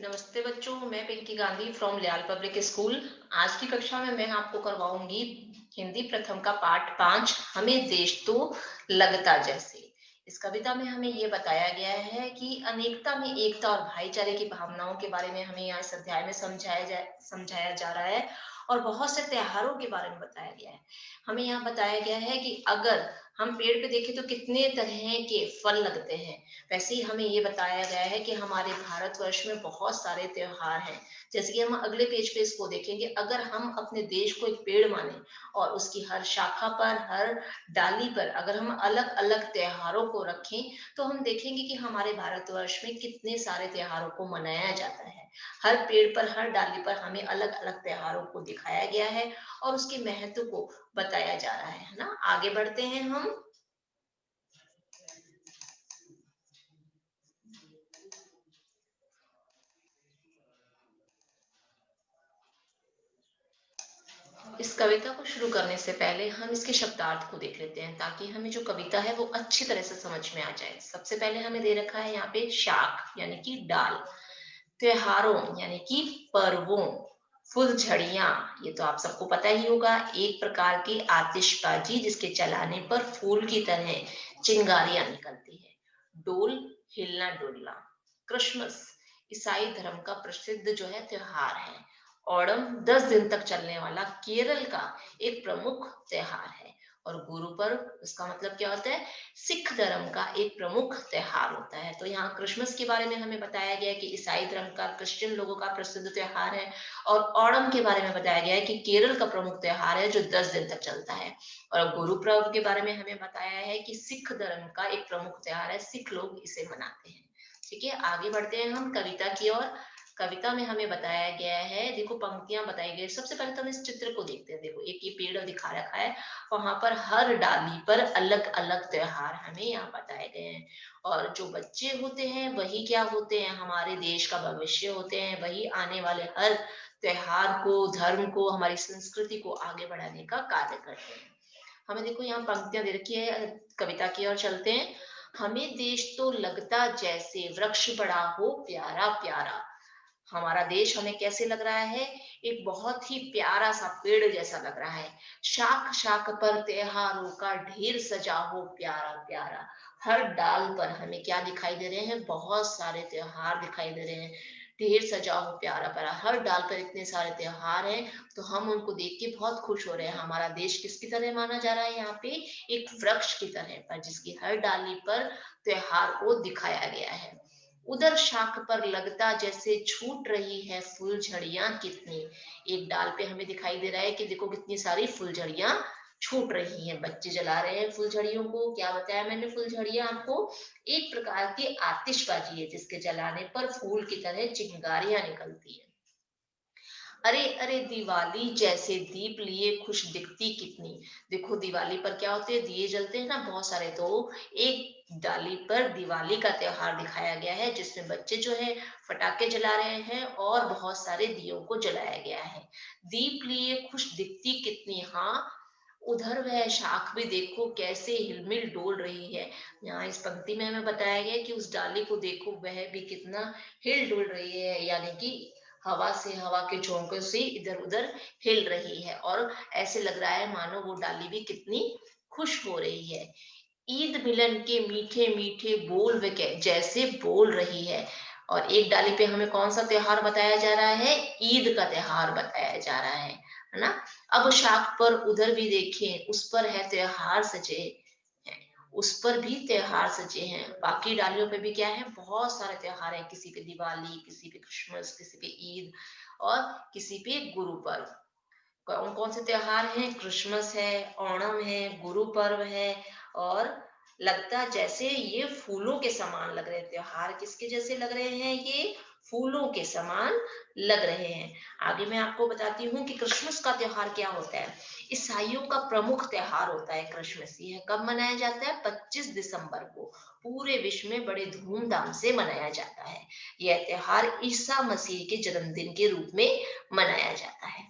नमस्ते बच्चों, मैं पिंकी गांधी फ्रॉम लियाल पब्लिक स्कूल। आज की कक्षा में मैं आपको करवाऊंगी हिंदी प्रथम का पाठ 5, हमें देश तो लगता जैसे। इस कविता में हमें ये बताया गया है कि अनेकता में एकता और भाईचारे की भावनाओं के बारे में हमें यहाँ इस अध्याय में समझाया जा रहा है और बहुत से त्योहारों के बारे में बताया गया है। हमें यहाँ बताया गया है कि अगर हम पेड़ पे देखें तो कितने तरह के फल लगते हैं, वैसे ही हमें ये बताया गया है कि हमारे भारतवर्ष में बहुत सारे त्योहार हैं। जैसे कि हम अगले पेज पे इसको देखेंगे, अगर हम अपने देश को एक पेड़ माने और उसकी हर शाखा पर, हर डाली पर अगर हम अलग अलग त्योहारों को रखें, तो हम देखेंगे कि हमारे भारतवर्ष में कितने सारे त्योहारों को मनाया जाता है। हर पेड़ पर, हर डाली पर हमें अलग अलग त्योहारों को दिखाया गया है और उसके महत्व को बताया जा रहा है ना। आगे बढ़ते हैं हम। इस कविता को शुरू करने से पहले हम इसके शब्दार्थ को देख लेते हैं, ताकि हमें जो कविता है वो अच्छी तरह से समझ में आ जाए। सबसे पहले हमें दे रखा है यहाँ पे शाख यानी कि डाल, त्योहारों यानी कि पर्वों, फुलझड़ियां, ये तो आप सबको पता ही होगा, एक प्रकार की आतिशबाजी जिसके चलाने पर फूल की तरह चिंगारियां निकलती है। डोल, हिलना डुलना। क्रिसमस, ईसाई धर्म का प्रसिद्ध जो है त्योहार है। ओणम 10 दिन तक चलने वाला केरल का एक प्रमुख त्योहार है। और गुरु पर्व, इसका मतलब क्या होता है, सिख धर्म का एक प्रमुख त्योहार होता है। तो यहाँ क्रिसमस के बारे में हमें बताया गया है कि ईसाई धर्म का, क्रिश्चियन लोगों का प्रसिद्ध त्योहार है। और ओणम के बारे में बताया गया है कि केरल का प्रमुख त्योहार है जो 10 दिन तक चलता है। और गुरु पर्व के बारे में हमें बताया है कि सिख धर्म का एक प्रमुख त्योहार है, सिख लोग इसे मनाते हैं। ठीक है, आगे बढ़ते हैं हम कविता की ओर। कविता में हमें बताया गया है, देखो पंक्तियां बताई गई। सबसे पहले तो हम इस चित्र को देखते हैं। देखो एक ये पेड़ दिखा रखा है, वहां पर हर डाली पर अलग अलग त्योहार हमें यहाँ बताए गए हैं। और जो बच्चे होते हैं वही क्या होते हैं, हमारे देश का भविष्य होते हैं। वही आने वाले हर त्योहार को, धर्म को, हमारी संस्कृति को आगे बढ़ाने का कार्य करते हैं। हमें देखो यहाँ पंक्तियां दे रखी है, कविता की ओर चलते हैं। हमें देश तो लगता जैसे वृक्ष बड़ा हो प्यारा प्यारा। हमारा देश हमें कैसे लग रहा है, एक बहुत ही प्यारा सा पेड़ जैसा लग रहा है। शाख शाख पर त्योहारों का ढेर सजा हो प्यारा प्यारा। हर डाल पर हमें क्या दिखाई दे रहे हैं, बहुत सारे त्योहार दिखाई दे रहे हैं। ढेर सजा हो प्यारा प्यारा, हर डाल पर इतने सारे त्योहार हैं, तो हम उनको देख के बहुत खुश हो रहे हैं। हमारा देश किसकी तरह माना जा रहा है यहाँ पे, एक वृक्ष की तरह पर, जिसकी हर डाली पर त्योहार को दिखाया गया है। उधर शाख पर लगता जैसे छूट रही है फुलझड़ियां कितनी। एक डाल पे हमें दिखाई दे रहा है कि देखो कितनी सारी फुलझड़ियां छूट रही हैं, बच्चे जला रहे हैं फुलझड़ियों को। क्या बताया मैंने, फुलझड़ियां आपको एक प्रकार की आतिशबाजी है जिसके जलाने पर फूल की तरह चिंगारियां निकलती है। अरे अरे दिवाली जैसे दीप लिए खुश दिखती कितनी। देखो दिवाली पर क्या होते हैं, दिए जलते हैं ना बहुत सारे। तो एक डाली पर दिवाली का त्योहार दिखाया गया है, जिसमें बच्चे जो है फटाके जला रहे हैं और बहुत सारे दियों को जलाया गया है। दीप लिए खुश दिखती कितनी, हाँ, उधर वह शाख भी देखो कैसे हिलमिल डोल रही है। यहाँ इस पंक्ति में हमें बताया गया कि उस डाली को देखो, वह भी कितना हिल डुल रही है, यानी कि हवा से, हवा के झोंकों से इधर उधर हिल रही है। और ऐसे लग रहा है मानो वो डाली भी कितनी खुश हो रही है। ईद मिलन के मीठे मीठे बोल वे जैसे बोल रही है। और एक डाली पे हमें कौन सा त्योहार बताया जा रहा है, ईद का त्योहार बताया जा रहा है ना। अब शाख पर उधर भी देखें, उस पर है त्योहार सजे हैं, उस पर भी त्योहार सजे हैं। बाकी डालियों पे भी क्या है, बहुत सारे त्योहार हैं। किसी पे दिवाली, किसी पे क्रिसमस, किसी पे ईद और किसी पे गुरु पर्व। कौन कौन से त्योहार हैं, क्रिसमस है, ओणम है, गुरु पर्व है और लगता जैसे, ये फूलों के समान लग रहे हैं। त्योहार किसके जैसे लग रहे हैं, ये फूलों के समान लग रहे हैं। आगे मैं आपको बताती हूँ कि क्रिसमस का त्योहार क्या होता है। ईसाइयों का प्रमुख त्योहार होता है क्रिसमस। यह कब मनाया जाता है, 25 दिसंबर को पूरे विश्व में बड़े धूमधाम से मनाया जाता है। यह त्योहार ईसा मसीह के जन्मदिन के रूप में मनाया जाता है।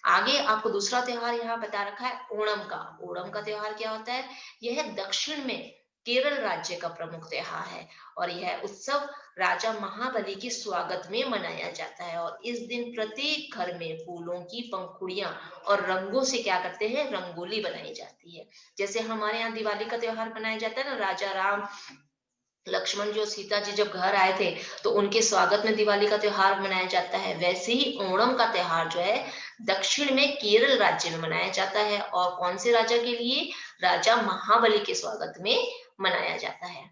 आगे आपको दूसरा त्योहार यहाँ बता रखा है ओणम का। ओणम का त्योहार क्या होता है, यह दक्षिण में केरल राज्य का प्रमुख त्योहार है और यह उत्सव राजा महाबली के स्वागत में मनाया जाता है। और इस दिन प्रत्येक घर में फूलों की पंखुड़ियां और रंगों से क्या करते हैं, रंगोली बनाई जाती है। जैसे हमारे यहाँ दिवाली का त्योहार मनाया जाता है ना, राजा राम लक्ष्मण जो सीता जी जब घर आए थे तो उनके स्वागत में दिवाली का त्योहार मनाया जाता है, वैसे ही ओणम का त्योहार जो है दक्षिण में केरल राज्य में मनाया जाता है। और कौन से राजा के लिए, राजा महाबली के स्वागत में मनाया जाता है।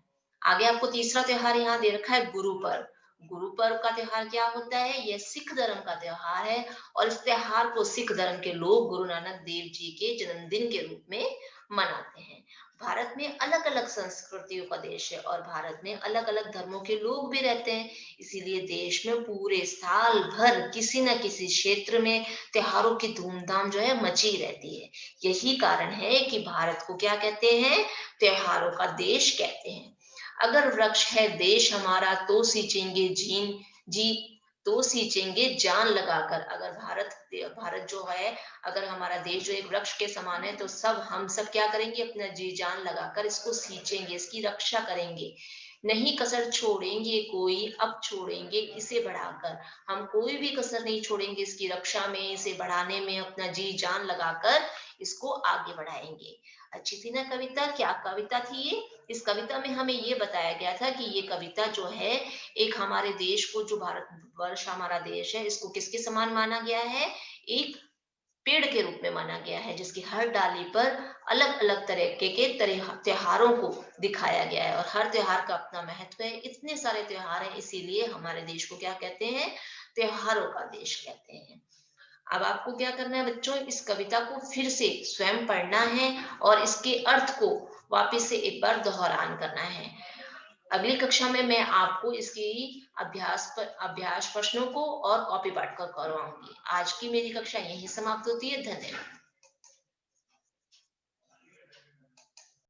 आगे आपको तीसरा त्योहार यहाँ दे रखा है, गुरु पर्व। गुरु पर्व का त्योहार क्या होता है, यह सिख धर्म का त्योहार है और इस त्योहार को सिख धर्म के लोग गुरु नानक देव जी के जन्मदिन के रूप में मनाते हैं। भारत में अलग अलग संस्कृतियों का देश है और भारत में अलग अलग धर्मों के लोग भी रहते हैं, इसीलिए देश में पूरे साल भर किसी न किसी क्षेत्र में त्योहारों की धूमधाम जो है मची रहती है। यही कारण है कि भारत को क्या कहते हैं, त्योहारों का देश कहते हैं। अगर वृक्ष है देश हमारा तो सींचेंगे जीन जी तो सींचेंगे जान लगाकर। अगर भारत भारत जो है, अगर हमारा देश जो एक वृक्ष के समान है तो सब हम सब क्या करेंगे, अपना जी जान लगाकर इसको सींचेंगे, इसकी रक्षा करेंगे, नहीं कसर छोड़ेंगे कोई, अब छोड़ेंगे इसे बढ़ाकर। हम कोई भी कसर नहीं छोड़ेंगे इसकी रक्षा में, इसे बढ़ाने में अपना जी जान लगाकर इसको आगे बढ़ाएंगे। अच्छी थी ना कविता, क्या कविता थी ये। इस कविता में हमें ये बताया गया था कि ये कविता जो है, एक हमारे देश को, जो भारत वर्ष हमारा देश है, इसको किसके समान माना गया है, एक पेड़ के रूप में माना गया है जिसकी हर डाली पर अलग अलग तरीके के त्योहारों को दिखाया गया है और हर त्योहार का अपना महत्व है। इतने सारे त्योहार हैं, इसीलिए हमारे देश को क्या कहते हैं, त्योहारों का देश कहते हैं। अब आपको क्या करना है बच्चों, इस कविता को फिर से स्वयं पढ़ना है और इसके अर्थ को वापस से एक बार दोहरान करना है। अगली कक्षा में मैं आपको इसकी अभ्यास प्रश्नों को और कॉपी पाठ कर करवाऊंगी। आज की मेरी कक्षा यही समाप्त होती है। धन्यवाद।